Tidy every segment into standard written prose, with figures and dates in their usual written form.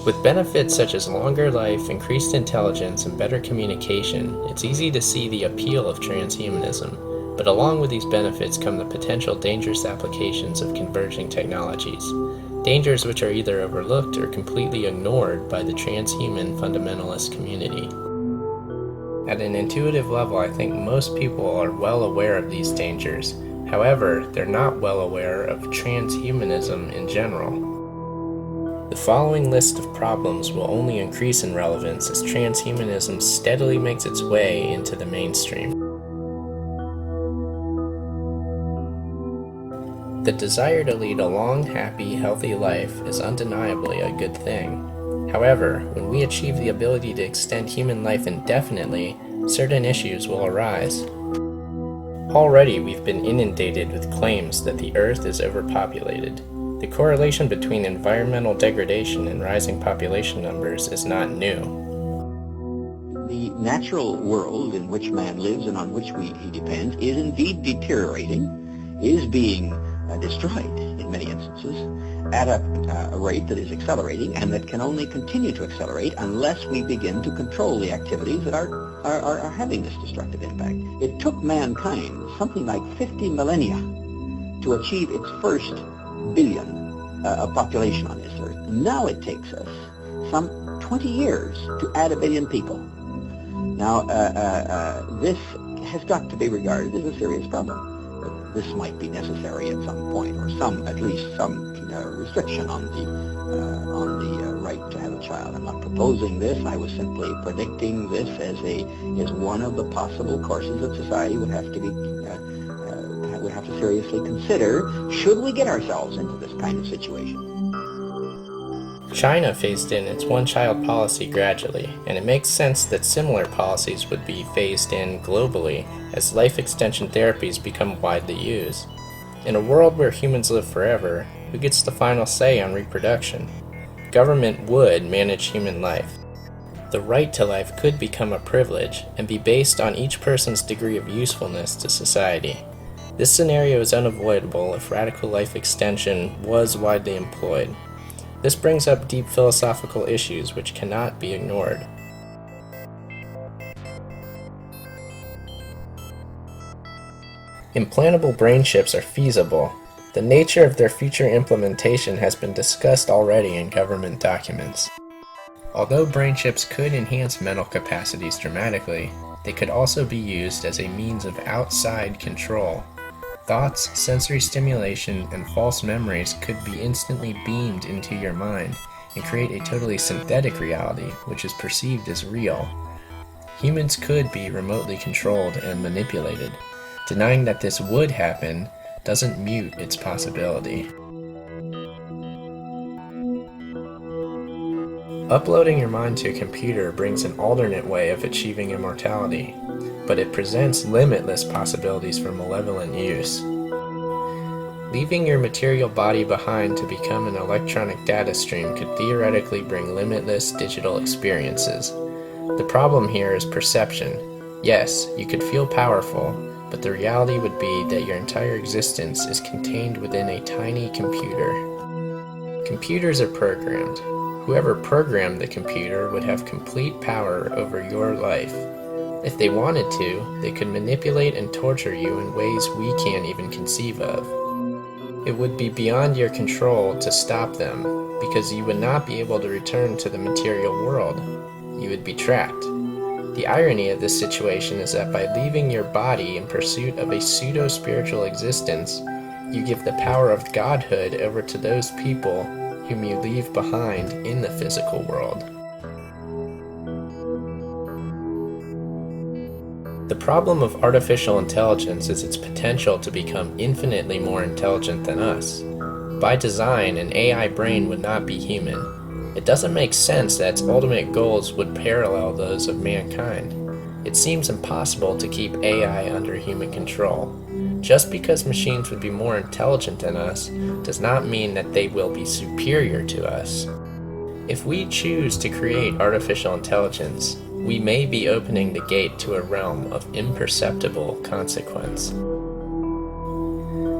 With benefits such as longer life, increased intelligence, and better communication, it's easy to see the appeal of transhumanism, but along with these benefits come the potential dangerous applications of converging technologies, dangers which are either overlooked or completely ignored by the transhuman fundamentalist community. At an intuitive level, I think most people are well aware of these dangers. However, they're not well aware of transhumanism in general. The following list of problems will only increase in relevance as transhumanism steadily makes its way into the mainstream. The desire to lead a long, happy, healthy life is undeniably a good thing. However, when we achieve the ability to extend human life indefinitely, certain issues will arise. Already, we've been inundated with claims that the Earth is overpopulated. The correlation between environmental degradation and rising population numbers is not new. The natural world in which man lives and on which he depends is indeed deteriorating, is being destroyed in many instances at a rate that is accelerating and that can only continue to accelerate unless we begin to control the activities that are having this destructive impact. It took mankind something like 50 millennia to achieve its first billion of population on this earth. Now it takes us some 20 years to add 1 billion people. Now, this has got to be regarded as a serious problem. This might be necessary at some point, or at least some restriction on the right to have a child. I'm not proposing this. I was simply predicting this as one of the possible courses that society would have to seriously consider should we get ourselves into this kind of situation. China phased in its one-child policy gradually, and it makes sense that similar policies would be phased in globally as life extension therapies become widely used. In a world where humans live forever, who gets the final say on reproduction? Government would manage human life. The right to life could become a privilege and be based on each person's degree of usefulness to society. This scenario is unavoidable if radical life extension was widely employed. This brings up deep philosophical issues which cannot be ignored. Implantable brain chips are feasible. The nature of their future implementation has been discussed already in government documents. Although brain chips could enhance mental capacities dramatically, they could also be used as a means of outside control. Thoughts, sensory stimulation, and false memories could be instantly beamed into your mind and create a totally synthetic reality which is perceived as real. Humans could be remotely controlled and manipulated. Denying that this would happen doesn't mute its possibility. Uploading your mind to a computer brings an alternate way of achieving immortality, but it presents limitless possibilities for malevolent use. Leaving your material body behind to become an electronic data stream could theoretically bring limitless digital experiences. The problem here is perception. Yes, you could feel powerful, but the reality would be that your entire existence is contained within a tiny computer. Computers are programmed. Whoever programmed the computer would have complete power over your life. If they wanted to, they could manipulate and torture you in ways we can't even conceive of. It would be beyond your control to stop them, because you would not be able to return to the material world. You would be trapped. The irony of this situation is that by leaving your body in pursuit of a pseudo-spiritual existence, you give the power of godhood over to those people whom you leave behind in the physical world. The problem of artificial intelligence is its potential to become infinitely more intelligent than us. By design, an AI brain would not be human. It doesn't make sense that its ultimate goals would parallel those of mankind. It seems impossible to keep AI under human control. Just because machines would be more intelligent than us does not mean that they will be superior to us. If we choose to create artificial intelligence, we may be opening the gate to a realm of imperceptible consequence.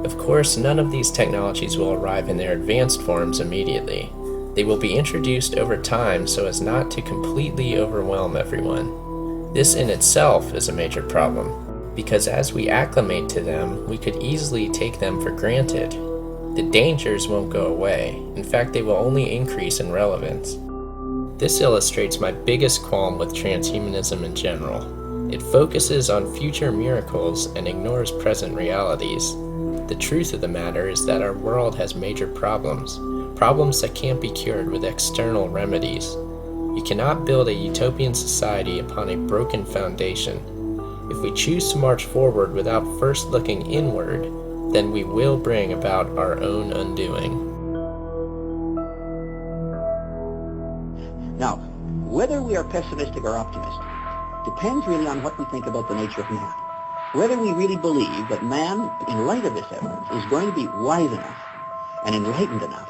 Of course, none of these technologies will arrive in their advanced forms immediately. They will be introduced over time so as not to completely overwhelm everyone. This in itself is a major problem, because as we acclimate to them, we could easily take them for granted. The dangers won't go away. In fact, they will only increase in relevance. This illustrates my biggest qualm with transhumanism in general. It focuses on future miracles and ignores present realities. The truth of the matter is that our world has major problems that can't be cured with external remedies. You cannot build a utopian society upon a broken foundation. If we choose to march forward without first looking inward, then we will bring about our own undoing. Now, whether we are pessimistic or optimistic depends really on what we think about the nature of man. Whether we really believe that man, in light of this evidence, is going to be wise enough and enlightened enough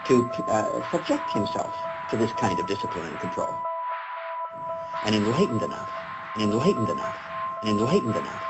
to subject himself to this kind of discipline and control. And enlightened enough, and enlightened enough, and enlightened enough